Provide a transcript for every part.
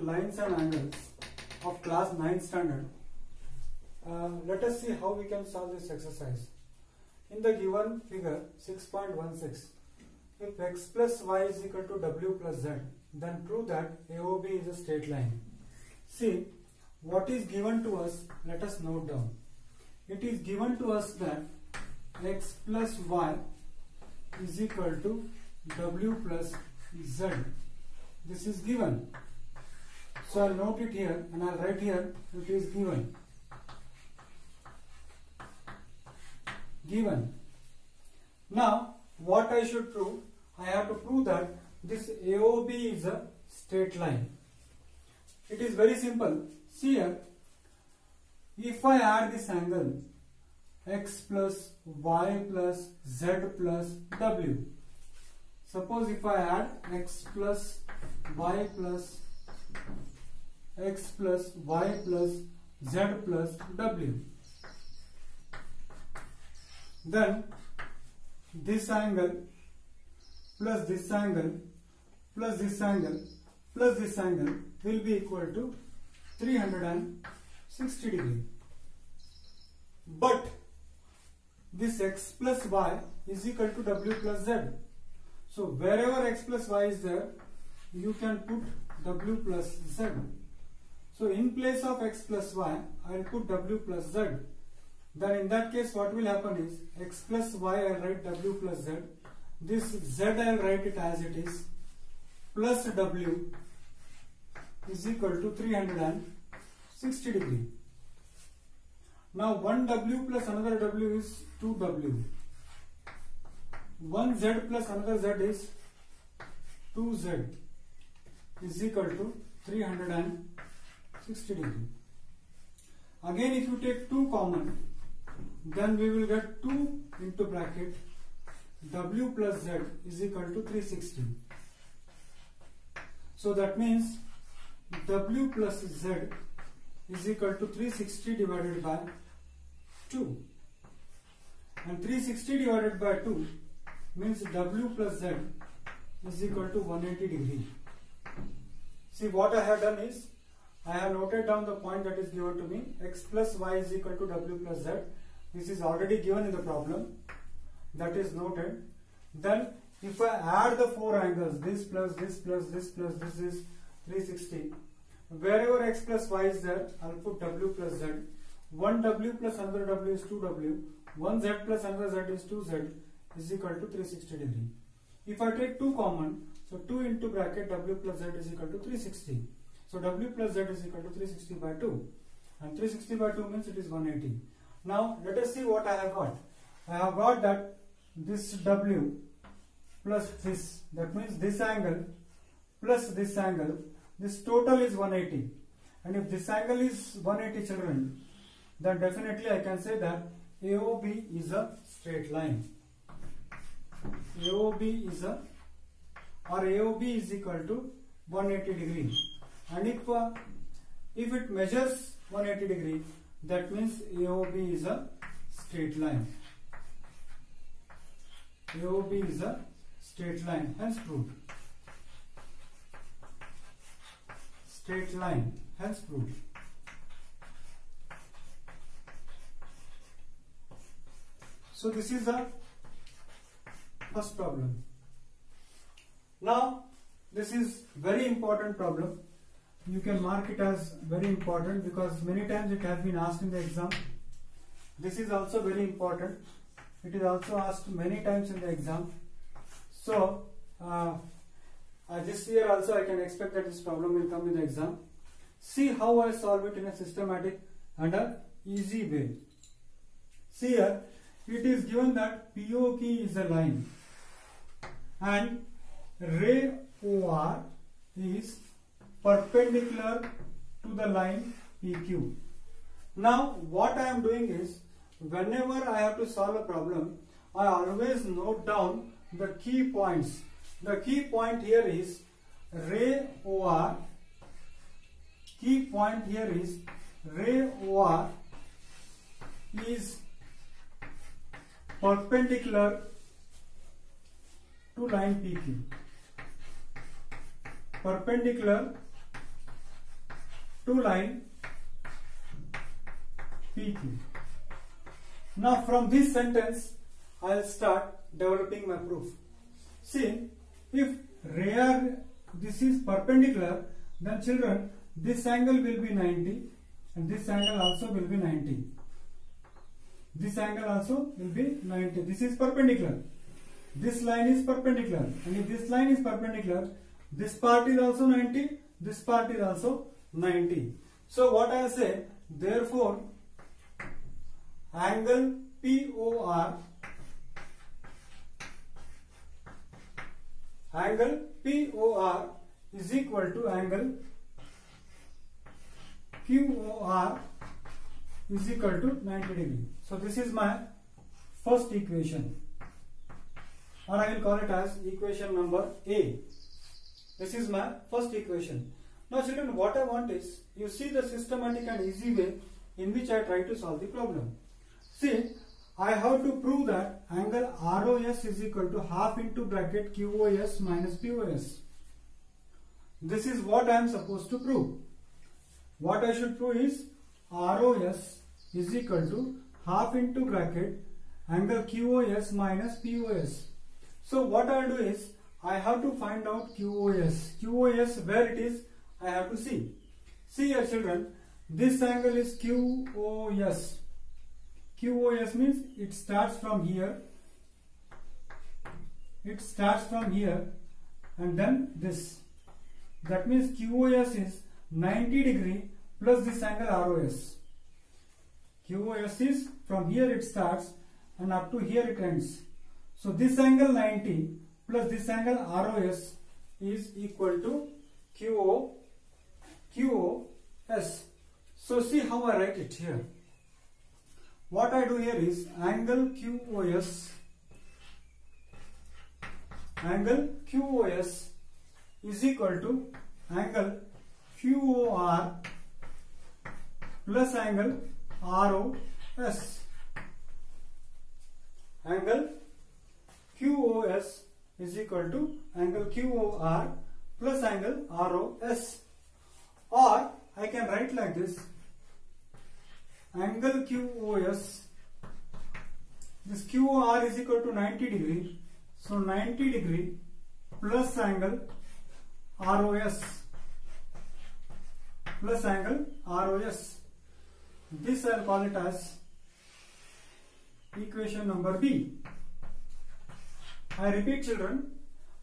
lines and angles of class 9 standard. Let us see how we can solve this exercise. In the given figure 6.16, if x plus y is equal to w plus z, then prove that AOB is a straight line. See, what is given to us, let us note down. It is given to us that x plus y is equal to w plus z. This is given. So I'll note it here and I'll write here it is given. Given. Now what I should prove? I have to prove that this AOB is a straight line. It is very simple. See here, if I add this angle x plus y plus z plus w, suppose if I add x plus y plus z plus w, then this angle plus this angle plus this angle plus this angle will be equal to 360 degree. But this x plus y is equal to w plus z. So wherever x plus y is there, you can put w plus z. So in place of x plus y, I will put w plus z. Then in that case what will happen is x plus y I will write w plus z. This z I will write it as it is, plus w is equal to 360 degree. Now one w plus another w is 2w. One z plus another z is 2z is equal to 360 degree. Again if you take 2 common, then we will get 2 into bracket w plus z is equal to 360. So that means w plus z is equal to 360 divided by 2. And 360 divided by 2 means w plus z is equal to 180 degree. See, what I have done is, I have noted down the point that is given to me, x plus y is equal to w plus z. This is already given in the problem, that is noted. Then if I add the 4 angles, this plus this plus this plus this is 360. Wherever x plus y is there, I will put w plus z. One w plus another w is 2w. One z plus another z is 2z is equal to 360 degree. If I take 2 common, so 2 into bracket w plus z is equal to 360. So w plus z is equal to 360 by 2. And 360 by 2 means it is 180. Now let us see what I have got. I have got that this w plus this, that means this angle plus this angle, this total is 180. And if this angle is 180 children, then definitely I can say that AOB is a straight line. AOB is AOB is equal to 180 degree. And if it measures 180 degree, that means AOB is a straight line. AOB is a straight line, hence proved. Straight line, hence proved. So this is the first problem. Now this is very important problem. You can mark it as very important because many times it has been asked in the exam. This is also very important. It is also asked many times in the exam. So this year also I can expect that this problem will come in the exam. See how I solve it in a systematic and a easy way. See here, it is given that POQ is a line and ray OR is perpendicular to the line PQ. Now what I am doing is, whenever I have to solve a problem, I always note down the key points. The key point here is ray OR. Key point here is ray OR is perpendicular to line PQ. Perpendicular to line PQ. Now from this sentence I'll start developing my proof. See, if this is perpendicular, then children, this angle will be 90 and this angle also will be 90. This angle also will be 90. This is perpendicular. This line is perpendicular, and if this line is perpendicular, this part is also 90, this part is also 90. So what I say, therefore angle POR is equal to angle QOR is equal to 90 degree. So this is my first equation, or I will call it as equation number A. This is my first equation. Now children, what I want is, you see the systematic and easy way in which I try to solve the problem. See, I have to prove that angle ROS is equal to half into bracket QOS minus POS. This is what I am supposed to prove. What I should prove is ROS is equal to half into bracket angle QOS minus POS. So what I will do is, I have to find out QOS. QOS, where it is, I have to see. See here children, this angle is QOS. QOS means it starts from here. It starts from here and then this. That means QOS is 90 degree plus this angle ROS. QOS is from here it starts and up to here it ends. So this angle 90 plus this angle ROS is equal to QOS. So see how I write it here. What I do here is angle QOS is equal to angle QOR plus angle ROS. Angle QOS is equal to angle QOR plus angle ROS. Or I can write like this, angle QOS, this QOR is equal to 90 degree, so 90 degree plus angle ROS, plus angle ROS. This I will call it as equation number B. I repeat children,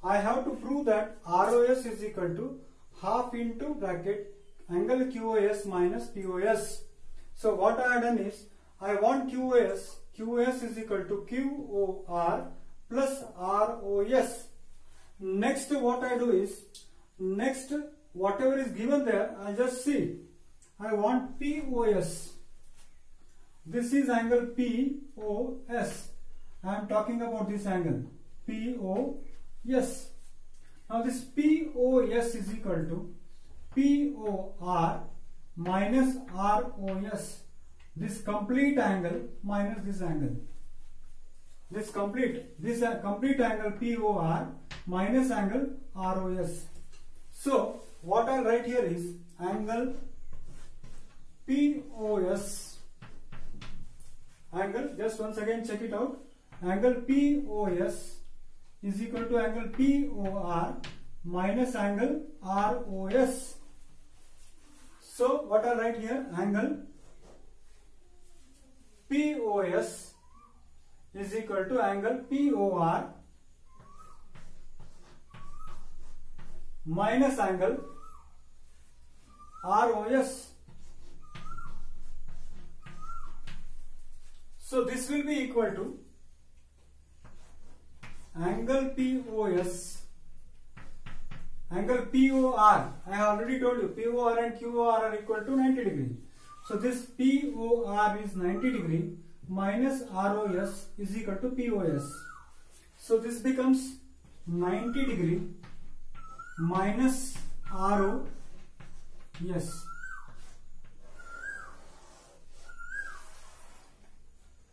I have to prove that ROS is equal to half into bracket angle QOS minus POS. So what I have done is, I want QOS is equal to QOR plus ROS. Next what I do is, next whatever is given there, I just see, I want POS. This is angle POS. I am talking about this angle POS. Now this POS is equal to POR minus ROS. This complete angle minus this angle. This complete angle POR minus angle ROS. So what I will write here is angle POS, angle, just once again check it out, angle POS is equal to angle POR minus angle ROS. So what I will write here, angle POS is equal to angle POR minus angle ROS. So this will be equal to angle POS, angle POR. I have already told you POR and QOR are equal to 90 degree. So this POR is 90 degree minus ROS is equal to POS. So this becomes 90 degree minus ROS.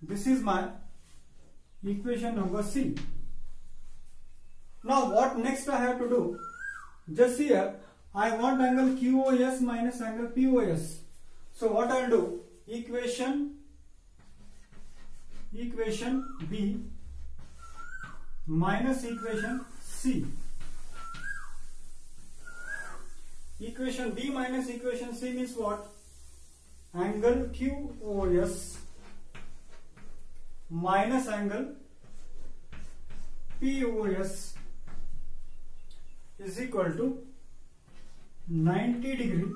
This is my equation number C. Now what next I have to do? Just here I want angle QoS minus angle POS. So what I'll do, equation B minus equation C. Equation B minus equation C means what? Angle QoS minus angle POS is equal to 90 degree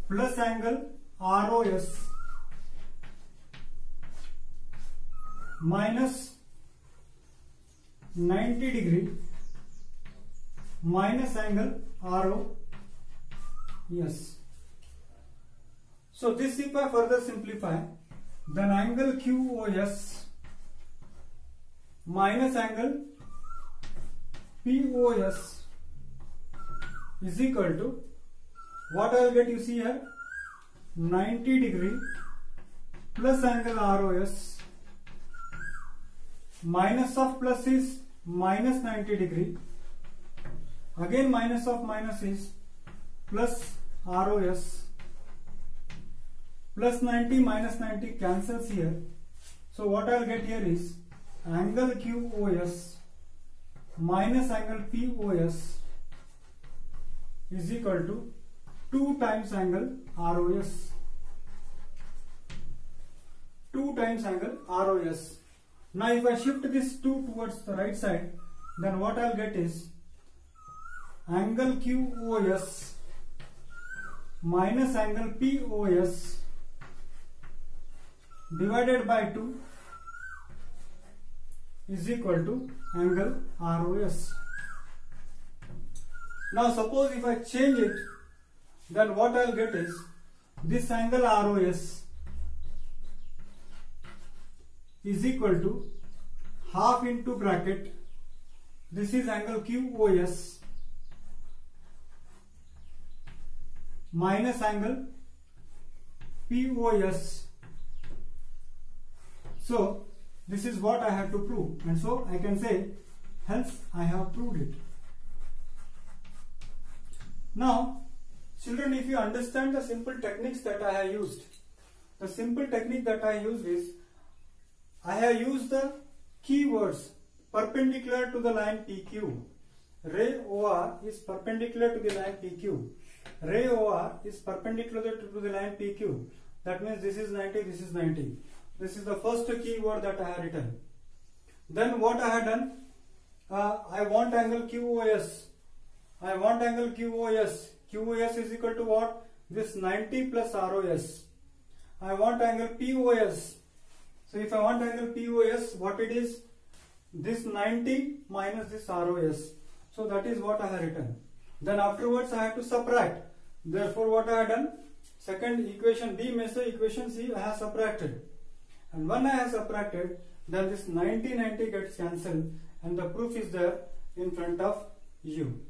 plus angle ROS minus 90 degree minus angle ROS. So this, if I further simplify, then angle QoS minus angle POS is equal to what I will get, you see here, 90 degree plus angle ROS, minus of plus is minus 90 degree, again minus of minus is plus ROS, plus 90 minus 90 cancels here. So what I will get here is angle QoS minus angle POS is equal to 2 times angle ROS. 2 times angle ROS. Now if I shift this 2 towards the right side, then what I'll get is angle QoS minus angle POS divided by 2 is equal to angle ROS. Now suppose if I change it, then what I'll get is this angle ROS is equal to half into bracket, this is angle QoS minus angle POS. So this is what I have to prove, and so I can say hence I have proved it. Now children, if you understand the simple techniques that I have used, the simple technique that I used is I have used the keywords perpendicular to the line PQ. Ray OR is perpendicular to the line PQ. Ray OR is perpendicular to the line PQ. That means this is 90, this is 90. This is the first keyword that I have written. Then what I have done, I want angle QoS. I want angle QoS. QoS is equal to what? This 90 plus ROS. I want angle POS. So if I want angle POS, what it is? This 90 minus this ROS. So that is what I have written. Then afterwards I have to subtract. Therefore what I have done? Second equation B means the equation C I have subtracted. And when I have subtracted, then this 90 gets cancelled and the proof is there in front of you.